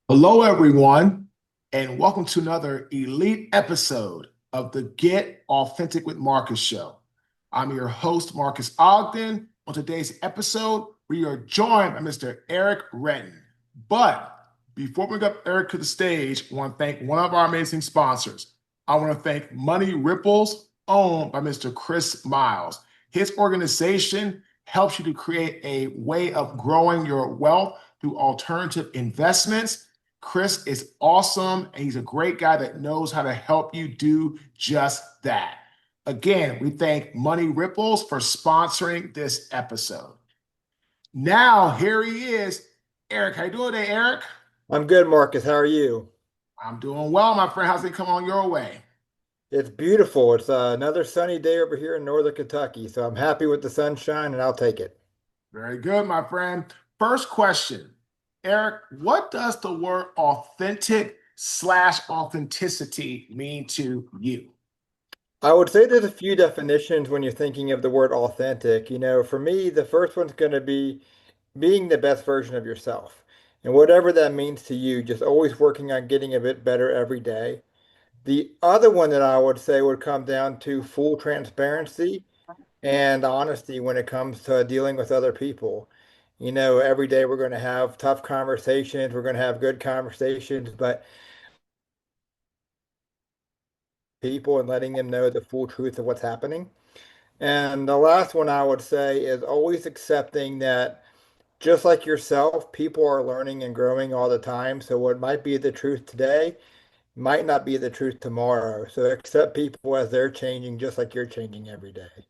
Hello, everyone, and welcome to another elite episode of the Get Authentic with Marcus show. I'm your host, Marques Ogden. On today's episode, we are joined by Mr. Eric Redden. But before we get Eric to the stage, I want to thank one of our amazing sponsors. I want to thank Money Ripples, owned by Mr. Chris Miles. His organization helps you to create a way of growing your wealth through alternative investments. Chris is awesome, and he's a great guy that knows how to help you do just that. Again, we thank Money Ripples for sponsoring this episode. Now, here he is. Eric, how you doing today, Eric? I'm good, Marcus. How are you? I'm doing well, my friend. How's it come on your way? It's beautiful. It's another sunny day over here in northern Kentucky, so I'm happy with the sunshine and I'll take it. Very good, my friend. First question, Eric, what does the word authentic slash authenticity mean to you? I would say there's a few definitions when you're thinking of the word authentic. For me, the first one's going to be being the best version of yourself. And whatever that means to you, just always working on getting a bit better every day. The other one that I would say would come down to full transparency and honesty when it comes to dealing with other people. Every day we're going to have tough conversations, we're going to have good conversations, but people and letting them know the full truth of what's happening. And the last one I would say is always accepting that just like yourself, people are learning and growing all the time. So what might be the truth today might not be the truth tomorrow. So accept people as they're changing, just like you're changing every day.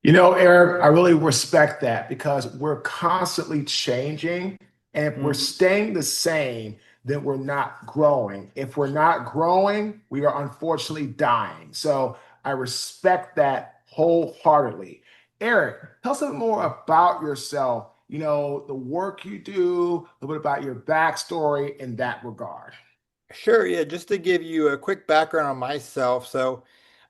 You know, Eric, I really respect that because we're constantly changing. And if we're Mhm. staying the same, then we're not growing. If we're not growing, we are unfortunately dying. So I respect that wholeheartedly. Eric, tell us a little more about yourself, the work you do, a little bit about your backstory in that regard. Sure, yeah, just to give you a quick background on myself. So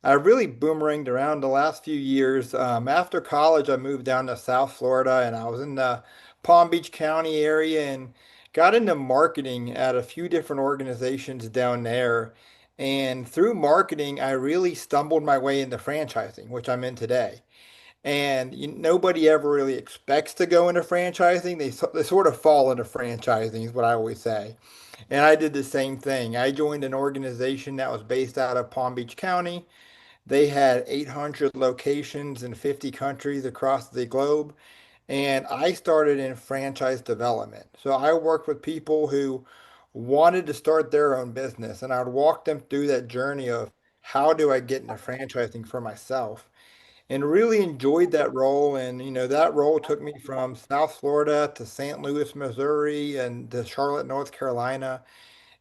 I really boomeranged around the last few years. After college, I moved down to South Florida and I was in the Palm Beach County area and got into marketing at a few different organizations down there. And through marketing, I really stumbled my way into franchising, which I'm in today. And nobody ever really expects to go into franchising. They sort of fall into franchising, is what I always say. And I did the same thing. I joined an organization that was based out of Palm Beach County. They had 800 locations in 50 countries across the globe. And I started in franchise development. So I worked with people who wanted to start their own business. And I would walk them through that journey of how do I get into franchising for myself and really enjoyed that role. And, that role took me from South Florida to St. Louis, Missouri, and to Charlotte, North Carolina.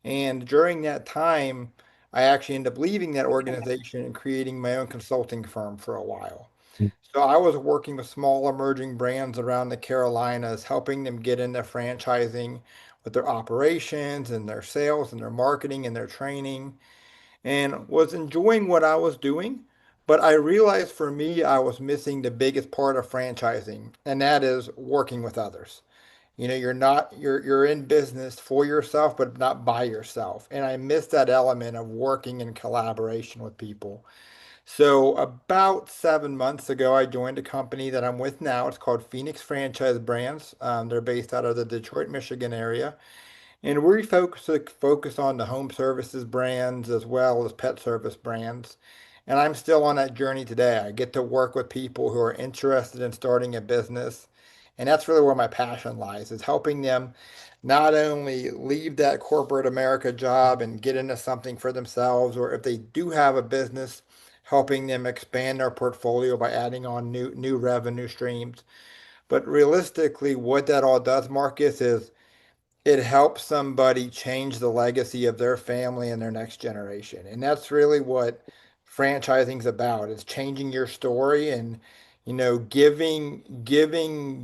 And during that time, I actually ended up leaving that organization and creating my own consulting firm for a while. So I was working with small emerging brands around the Carolinas, helping them get into franchising with their operations and their sales and their marketing and their training and was enjoying what I was doing. But I realized for me, I was missing the biggest part of franchising, and that is working with others. You're in business for yourself, but not by yourself. And I missed that element of working in collaboration with people. So about 7 months ago, I joined a company that I'm with now. It's called Phoenix Franchise Brands. They're based out of the Detroit, Michigan area. And we focus on the home services brands as well as pet service brands. And I'm still on that journey today. I get to work with people who are interested in starting a business. And that's really where my passion lies, is helping them not only leave that corporate America job and get into something for themselves, or if they do have a business, helping them expand their portfolio by adding on new revenue streams. But realistically, what that all does, Marcus, is it helps somebody change the legacy of their family and their next generation. And that's really what franchising's about, is changing your story and giving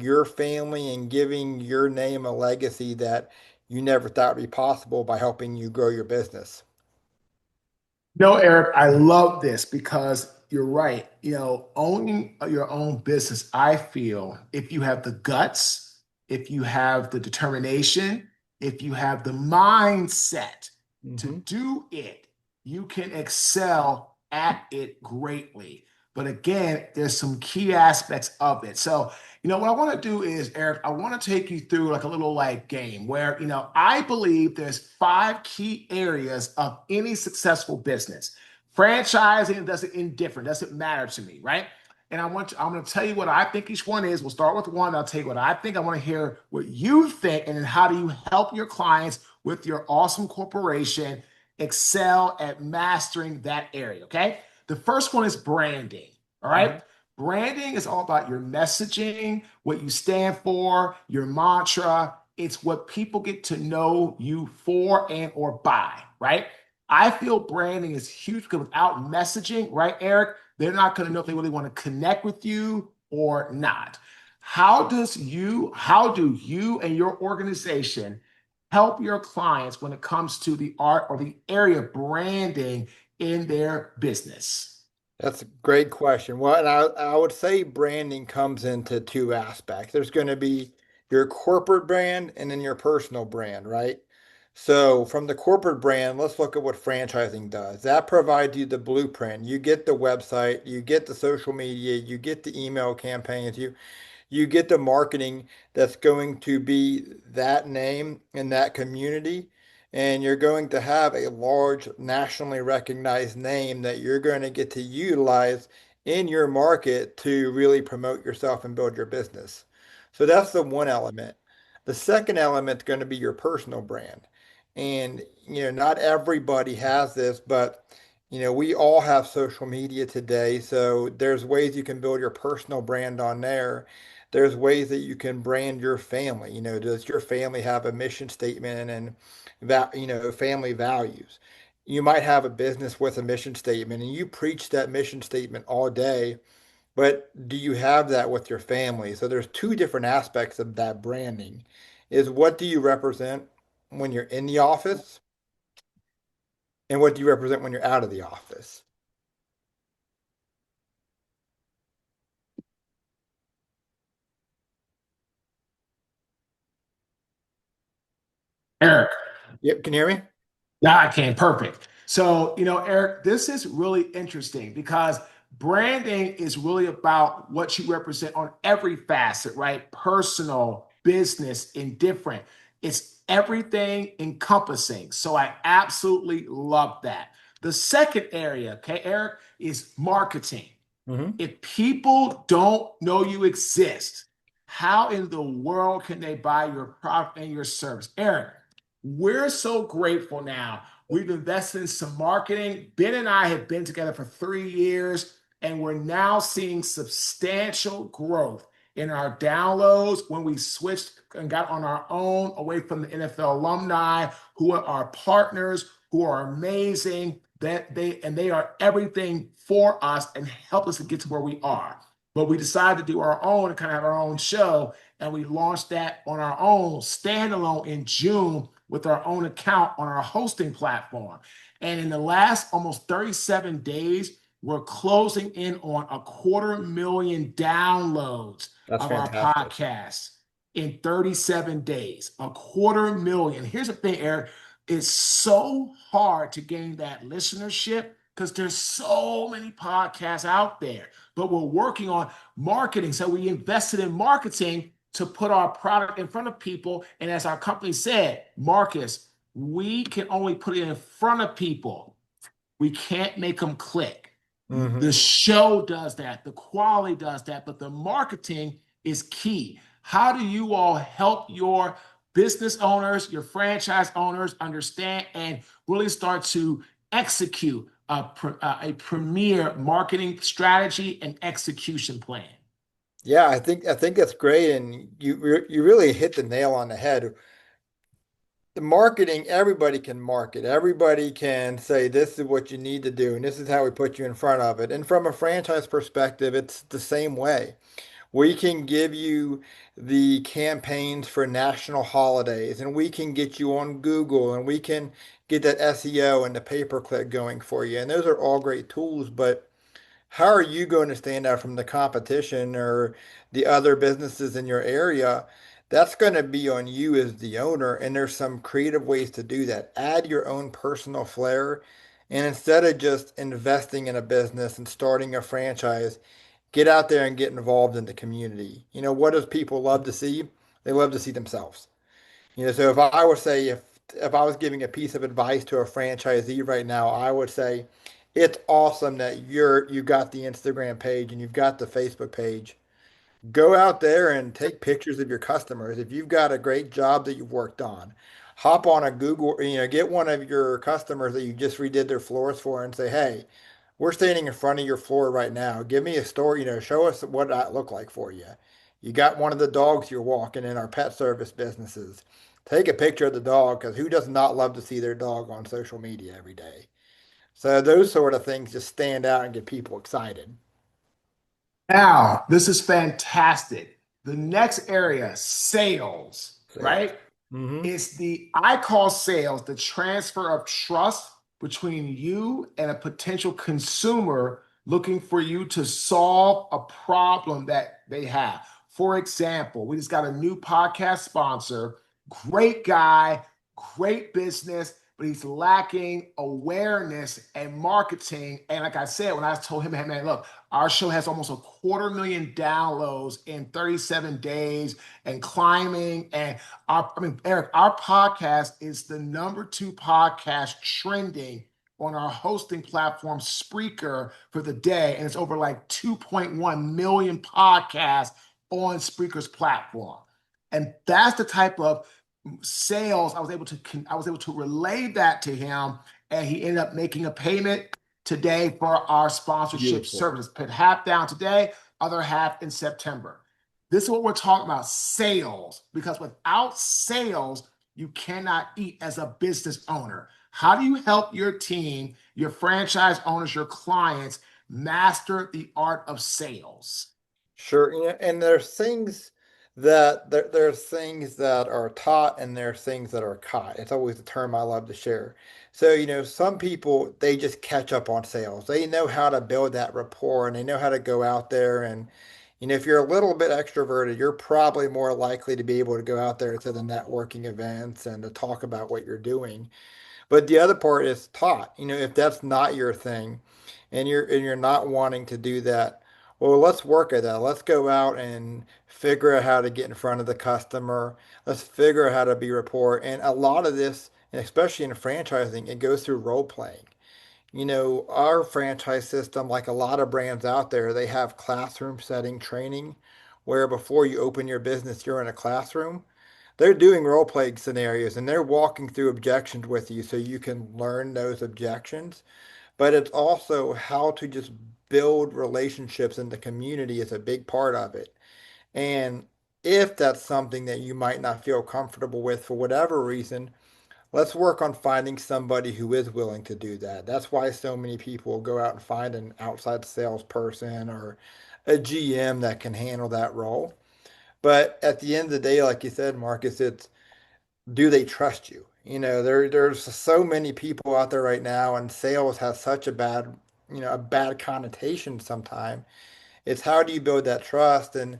your family and giving your name a legacy that you never thought would be possible by helping you grow your business. No, Eric, I love this because you're right. Owning your own business, I feel if you have the guts, if you have the determination, if you have the mindset to Hmm. do it, you can excel at it greatly. But again, there's some key aspects of it. So, what I want to do is, Eric, I want to take you through like a little like game where, I believe there's five key areas of any successful business. Franchising doesn't indifferent, doesn't matter to me, right? And I'm going to tell you what I think each one is. We'll start with one. I'll tell you what I think. I want to hear what you think, and then how do you help your clients with your awesome corporation excel at mastering that area? Okay. The first one is branding. All right. Hmm. Branding is all about your messaging, what you stand for, your mantra. It's what people get to know you for and or by, right? I feel branding is huge because without messaging, right, Eric, they're not going to know if they really want to connect with you or not. How do you and your organization help your clients when it comes to the art or the area of branding in their business? That's a great question. Well, and I would say branding comes into two aspects. There's going to be your corporate brand and then your personal brand, right? So, from the corporate brand, let's look at what franchising does. That provides you the blueprint. You get the website, you get the social media, you get the email campaigns, you get the marketing that's going to be that name in that community. And you're going to have a large nationally recognized name that you're going to get to utilize in your market to really promote yourself and build your business. So that's the one element. The second element is going to be your personal brand. And, not everybody has this, but, we all have social media today. So there's ways you can build your personal brand on there. There's ways that you can brand your family. Does your family have a mission statement and that, family values? You might have a business with a mission statement and you preach that mission statement all day, but do you have that with your family? So there's two different aspects of that branding. Is what do you represent when you're in the office and what do you represent when you're out of the office? Eric. Yep, can you hear me? Yeah, I can. Perfect. So, Eric, this is really interesting because branding is really about what you represent on every facet, right? Personal, business, indifferent. It's everything encompassing. So I absolutely love that. The second area, okay, Eric, is marketing. Hmm. If people don't know you exist, how in the world can they buy your product and your service? Aaron, we're so grateful now. We've invested in some marketing. Ben and I have been together for 3 years, and we're now seeing substantial growth in our downloads when we switched and got on our own away from the NFL alumni who are our partners, who are amazing that they are everything for us and help us to get to where we are. But we decided to do our own and kind of have our own show, and we launched that on our own standalone in June with our own account on our hosting platform. And in the last almost 37 days, we're closing in on 250,000 downloads That's of our fantastic. podcast in 37 days. 250,000. Here's the thing, Eric. It's so hard to gain that listenership because there's so many podcasts out there. But we're working on marketing. So we invested in marketing to put our product in front of people. And as our company said, Marcus, we can only put it in front of people. We can't make them click. The Hmm. show does that, the quality does that, but the marketing is key. How do you all help your business owners, your franchise owners understand and really start to execute a premier marketing strategy and execution plan? Yeah, I think that's great, and you really hit the nail on the head. The marketing, everybody can market. Everybody can say this is what you need to do, and this is how we put you in front of it. And from a franchise perspective, it's the same way. We can give you the campaigns for national holidays, and we can get you on Google, and we can get that SEO and the pay-per-click going for you. And those are all great tools, but how are you going to stand out from the competition or the other businesses in your area that's going to be on you as the owner. And there's some creative ways to do that. Add your own personal flair. And instead of just investing in a business and starting a franchise, get out there and get involved in the community. What does people love to see? They love to see themselves. So if I would say if I was giving a piece of advice to a franchisee right now, I would say it's awesome that you got the Instagram page and you've got the Facebook page. Go out there and take pictures of your customers. If you've got a great job that you've worked on, hop on a Google, get one of your customers that you just redid their floors for and say, hey, we're standing in front of your floor right now. Give me a story, show us what that looked like for you. You got one of the dogs you're walking in our pet service businesses. Take a picture of the dog because who does not love to see their dog on social media every day? So those sort of things just stand out and get people excited. Now, this is fantastic. The next area, sales, Sales. right? Mm-hmm. It's I call sales the transfer of trust between you and a potential consumer looking for you to solve a problem that they have. For example, we just got a new podcast sponsor, great guy, great business, but he's lacking awareness and marketing. And like I said, when I told him, hey man, look, our show has almost 250,000 downloads in 37 days and climbing. And Eric, our podcast is the number 2 podcast trending on our hosting platform, Spreaker, for the day. And it's over like 2.1 million podcasts on Spreaker's platform. And that's the type of sales I was able to relay that to him, and he ended up making a payment today for our sponsorship Beautiful. services. Put half down today, other half in September. This is what we're talking about, sales, because without sales, you cannot eat as a business owner. How do you help your team, your franchise owners, your clients master the art of sales? Sure, and there's things that are taught and there's things that are caught. It's always a term I love to share. So, some people they just catch up on sales. They know how to build that rapport and they know how to go out there and if you're a little bit extroverted, you're probably more likely to be able to go out there to the networking events and to talk about what you're doing. But the other part is taught. If that's not your thing and you're not wanting to do that, well, let's work at that. Let's go out and figure out how to get in front of the customer. Let's figure out how to be rapport. And a lot of this, and especially in franchising, it goes through role playing. Our franchise system, like a lot of brands out there, they have classroom setting training where before you open your business, you're in a classroom. They're doing role playing scenarios and they're walking through objections with you so you can learn those objections. But it's also how to just build relationships in the community is a big part of it. And if that's something that you might not feel comfortable with for whatever reason, let's work on finding somebody who is willing to do that. That's why so many people go out and find an outside salesperson or a GM that can handle that role. But at the end of the day, like you said, Marcus, it's do they trust you? There's so many people out there right now, and sales has such a bad connotation sometimes. It's how do you build that trust? And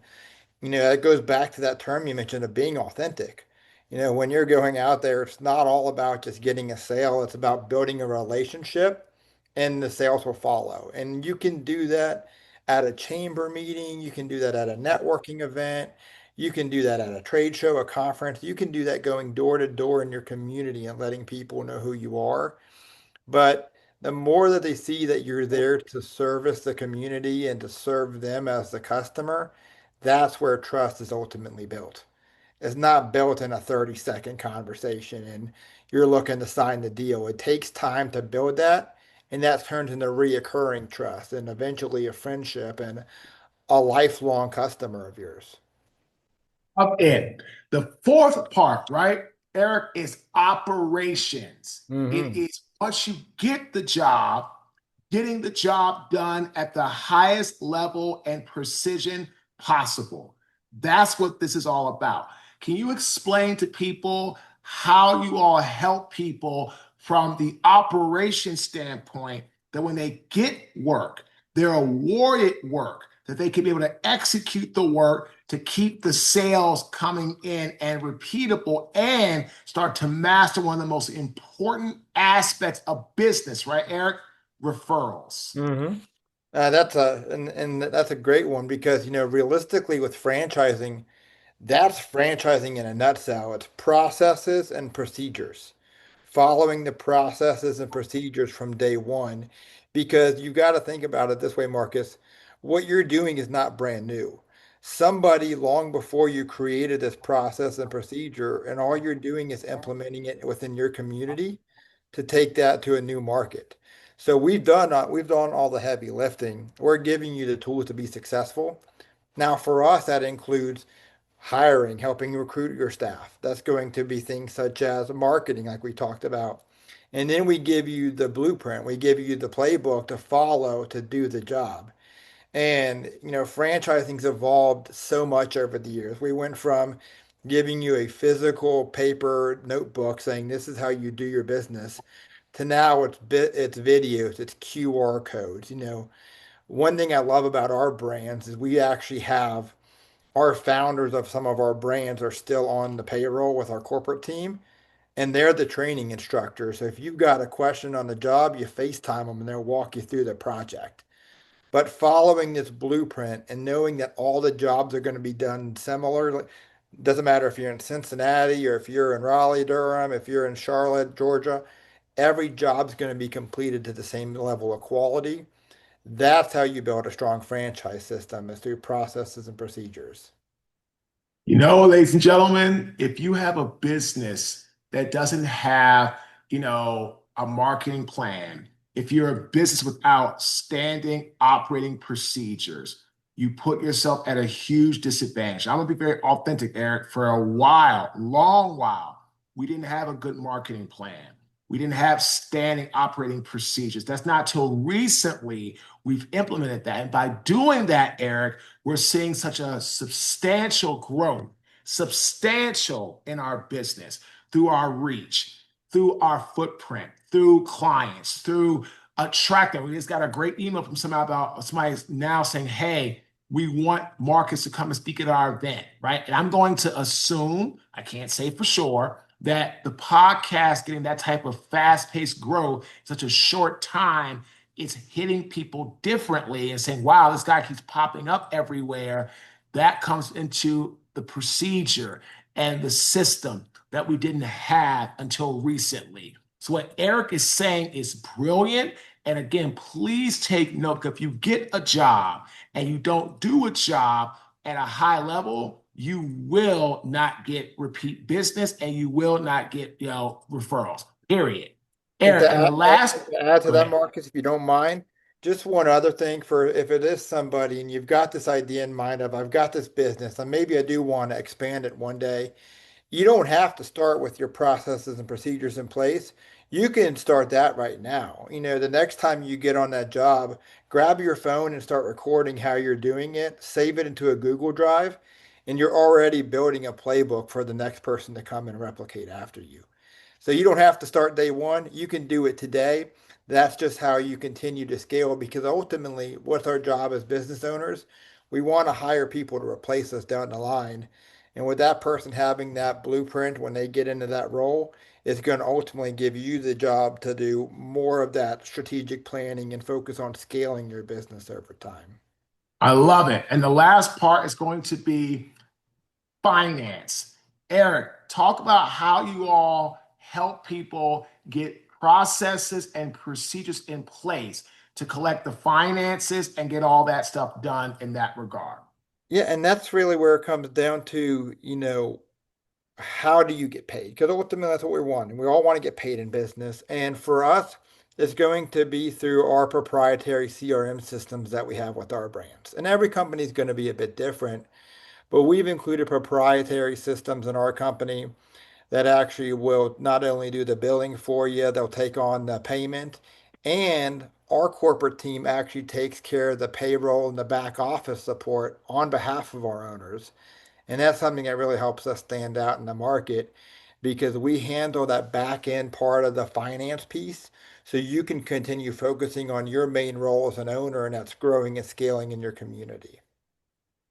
it goes back to that term you mentioned of being authentic. When you're going out there, it's not all about just getting a sale. It's about building a relationship and the sales will follow. And you can do that at a chamber meeting. You can do that at a networking event. You can do that at a trade show, a conference. You can do that going door to door in your community and letting people know who you are. But the more that they see that you're there to service the community and to serve them as the customer, that's where trust is ultimately built. It's not built in a 30-second conversation and you're looking to sign the deal. It takes time to build that, and that turns into reoccurring trust and eventually a friendship and a lifelong customer of yours. Up in. The fourth part, right, Eric, is operations. It Hmm. is once you get the job, getting the job done at the highest level and precision possible. That's what this is all about. Can you explain to people how you all help people from the operation standpoint that when they get work, they're awarded work, that they can be able to execute the work to keep the sales coming in and repeatable and start to master one of the most important aspects of business, right, Eric? Referrals. Hmm. And that's a great one because, realistically with franchising, that's franchising in a nutshell. It's processes and procedures. Following the processes and procedures from day one, because you got to think about it this way, Marcus. What you're doing is not brand new. Somebody long before you created this process and procedure, and all you're doing is implementing it within your community to take that to a new market. So we've done all the heavy lifting. We're giving you the tools to be successful. Now, for us, that includes hiring, helping recruit your staff. That's going to be things such as marketing, like we talked about. And then we give you the blueprint, we give you the playbook to follow to do the job. And, franchising's evolved so much over the years. We went from giving you a physical paper notebook saying this is how you do your business to now it's videos, it's QR codes. One thing I love about our brands is we actually have our founders of some of our brands are still on the payroll with our corporate team, and they're the training instructors. So if you've got a question on the job, you FaceTime them and they'll walk you through the project. But following this blueprint and knowing that all the jobs are going to be done similarly, doesn't matter if you're in Cincinnati or if you're in Raleigh, Durham, if you're in Charlotte, Georgia, every job's going to be completed to the same level of quality. That's how you build a strong franchise system is through processes and procedures. Ladies and gentlemen, if you have a business that doesn't have, a marketing plan, if you're a business without standing operating procedures, you put yourself at a huge disadvantage. I'm gonna be very authentic, Eric. For a while, long while, we didn't have a good marketing plan. We didn't have standing operating procedures. That's not till recently we've implemented that. And by doing that, Eric, we're seeing such a substantial in our business through our reach, through our footprint, through clients, through attracting. We just got a great email from somebody now saying, hey, we want Marques to come and speak at our event, right? And I'm going to assume, I can't say for sure, that the podcast getting that type of fast-paced growth in such a short time, it's hitting people differently and saying, wow, this guy keeps popping up everywhere. That comes into the procedure and the system that we didn't have until recently. So, what Eric is saying is brilliant. And again, please take note, if you get a job and you don't do a job at a high level, you will not get repeat business and you will not get, referrals, period. And Eric, and the last, to add to go that, ahead. Marcus, if you don't mind, just one other thing for if it is somebody and you've got this idea in mind of I've got this business and maybe I do want to expand it one day. You don't have to start with your processes and procedures in place. You can start that right now. The next time you get on that job, grab your phone and start recording how you're doing it, save it into a Google Drive, and you're already building a playbook for the next person to come and replicate after you. So you don't have to start day one. You can do it today. That's just how you continue to scale because ultimately, what's our job as business owners? We want to hire people to replace us down the line. And with that person having that blueprint when they get into that role, it's going to ultimately give you the job to do more of that strategic planning and focus on scaling your business over time. I love it. And the last part is going to be finance. Eric, talk about how you all help people get processes and procedures in place to collect the finances and get all that stuff done in that regard. Yeah, and that's really where it comes down to, how do you get paid? Because ultimately, that's what we want. And we all want to get paid in business. And for us, it's going to be through our proprietary CRM systems that we have with our brands. And every company is going to be a bit different, but we've included proprietary systems in our company that actually will not only do the billing for you, they'll take on the payment, and our corporate team actually takes care of the payroll and the back office support on behalf of our owners. And that's something that really helps us stand out in the market because we handle that back end part of the finance piece. So you can continue focusing on your main role as an owner, and that's growing and scaling in your community.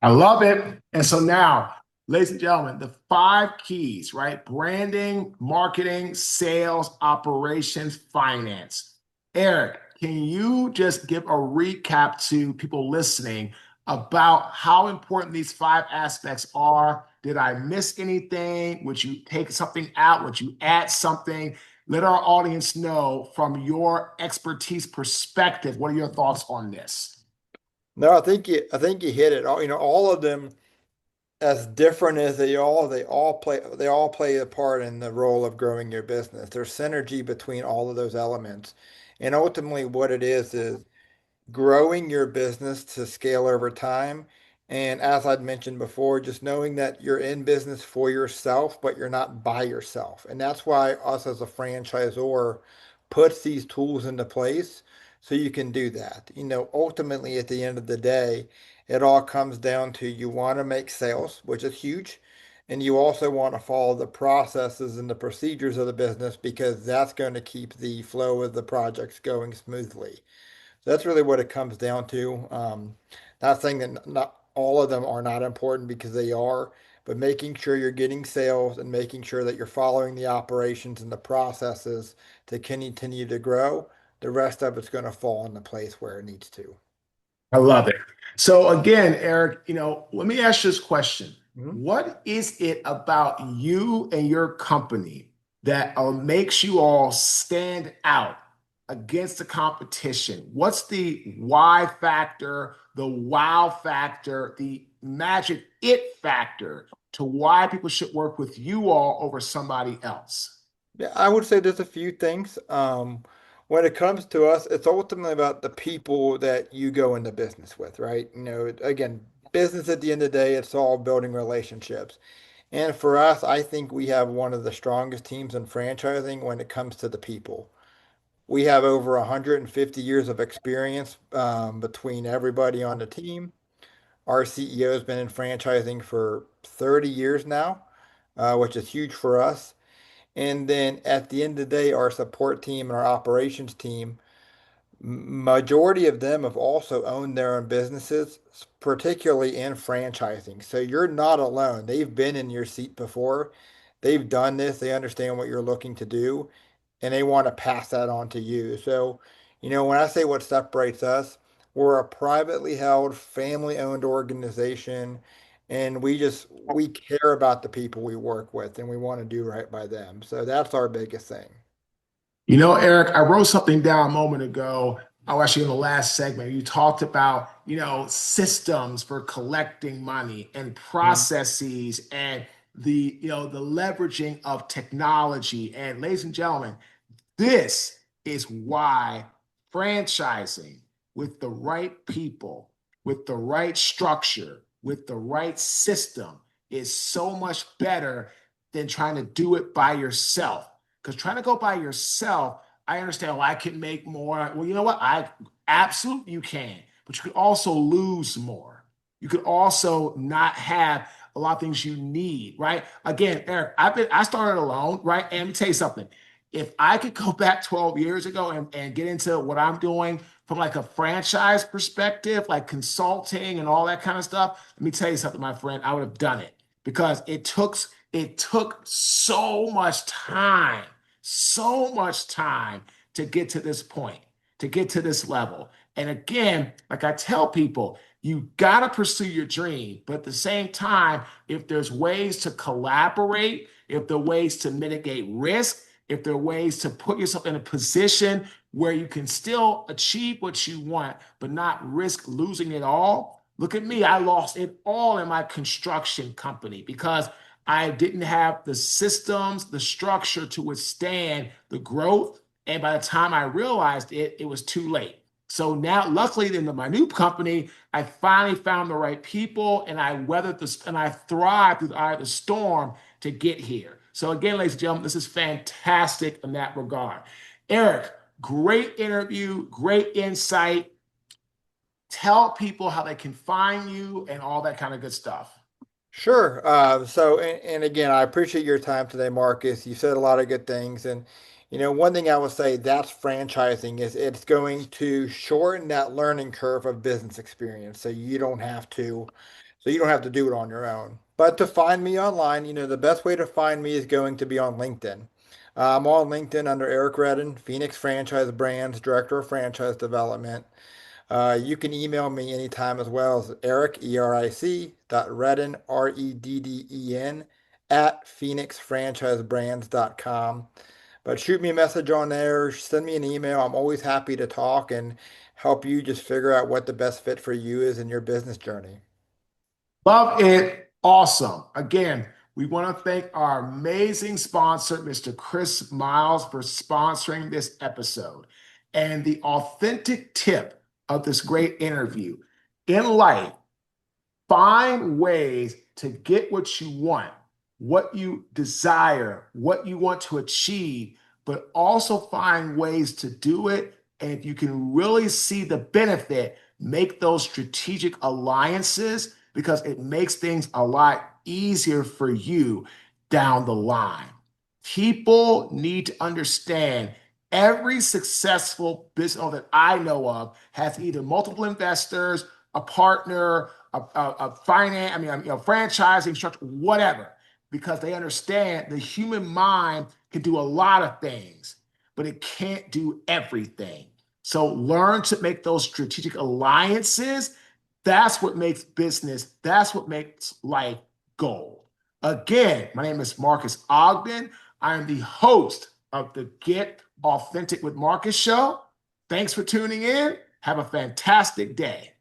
I love it. And so now, ladies and gentlemen, the five keys, right? Branding, marketing, sales, operations, finance. Eric, can you just give a recap to people listening about how important these five aspects are? Did I miss anything? Would you take something out? Would you add something? Let our audience know from your expertise perspective. What are your thoughts on this? No, I think you hit it. All of them, as different as they all play a part in the role of growing your business. There's synergy between all of those elements. And ultimately what it is growing your business to scale over time. And as I'd mentioned before, just knowing that you're in business for yourself, but you're not by yourself. And that's why us as a franchisor puts these tools into place so you can do that. Ultimately, at the end of the day, it all comes down to you want to make sales, which is huge. And you also want to follow the processes and the procedures of the business because that's going to keep the flow of the projects going smoothly. So that's really what it comes down to. Not saying that not all of them are not important because they are, but making sure you're getting sales and making sure that you're following the operations and the processes to continue to grow. The rest of it's going to fall into place where it needs to. I love it. So again, Eric, let me ask you this question. Mhm. What is it about you and your company that makes you all stand out against the competition? What's the why factor, the wow factor, the magic it factor to why people should work with you all over somebody else? Yeah, I would say there's a few things. When it comes to us, it's ultimately about the people that you go into business with, right? Again, business at the end of the day, it's all building relationships. And for us, I think we have one of the strongest teams in franchising when it comes to the people. We have over 150 years of experience between everybody on the team. Our CEO has been in franchising for 30 years now, which is huge for us. And then at the end of the day, our support team and our operations team, majority of them have also owned their own businesses, particularly in franchising. So you're not alone. They've been in your seat before. They've done this. They understand what you're looking to do, and they want to pass that on to you. So, when I say what separates us, we're a privately held, family-owned organization, and we care about the people we work with, and we want to do right by them. So that's our biggest thing. Eric, I wrote something down a moment ago. Oh, actually, in the last segment, you talked about, systems for collecting money and processes and the leveraging of technology. And ladies and gentlemen, this is why franchising with the right people, with the right structure, with the right system is so much better than trying to do it by yourself. Because trying to go by yourself, I understand, well, I can make more. Well, you know what? I absolutely you can, but you could also lose more. You could also not have a lot of things you need, right? Again, Eric, I started alone, right? And let me tell you something. If I could go back 12 years ago and get into what I'm doing from like a franchise perspective, like consulting and all that kind of stuff, let me tell you something, my friend, I would have done it because it took so much time to get to this point, to get to this level. And again, like I tell people, you got to pursue your dream, but at the same time, if there's ways to collaborate, if there are ways to mitigate risk, if there are ways to put yourself in a position where you can still achieve what you want, but not risk losing it all. Look at me. I lost it all in my construction company because I didn't have the systems, the structure to withstand the growth. And by the time I realized it, it was too late. So now, luckily, in my new company, I finally found the right people and I weathered this and I thrived through the eye of the storm to get here. So, again, ladies and gentlemen, this is fantastic in that regard. Eric, great interview, great insight. Tell people how they can find you and all that kind of good stuff. Sure. And again, I appreciate your time today, Marcus. You said a lot of good things. And, one thing I will say that's franchising is it's going to shorten that learning curve of business experience. So you don't have to do it on your own. But to find me online, the best way to find me is going to be on LinkedIn. I'm on LinkedIn under Eric Redden, Phoenix Franchise Brands, Director of Franchise Development. You can email me anytime as well as Eric, ERIC, dot Redden, REDDEN, at phoenixfranchisebrands.com. But shoot me a message on there, send me an email. I'm always happy to talk and help you just figure out what the best fit for you is in your business journey. Love it. Awesome. Again, we want to thank our amazing sponsor, Mr. Chris Miles, for sponsoring this episode. And the authentic tip of this great interview in life, find ways to get what you want, what you desire, what you want to achieve, but also find ways to do it. And if you can really see the benefit, make those strategic alliances because it makes things a lot easier for you down the line. People need to understand every successful business owner that I know of has either multiple investors, a partner, a finance, franchising structure, whatever, because they understand the human mind can do a lot of things, but it can't do everything. So learn to make those strategic alliances. That's what makes business, that's what makes life gold. Again, my name is Marques Ogden. I am the host of the Get Authentic with Marques show. Thanks for tuning in. Have a fantastic day.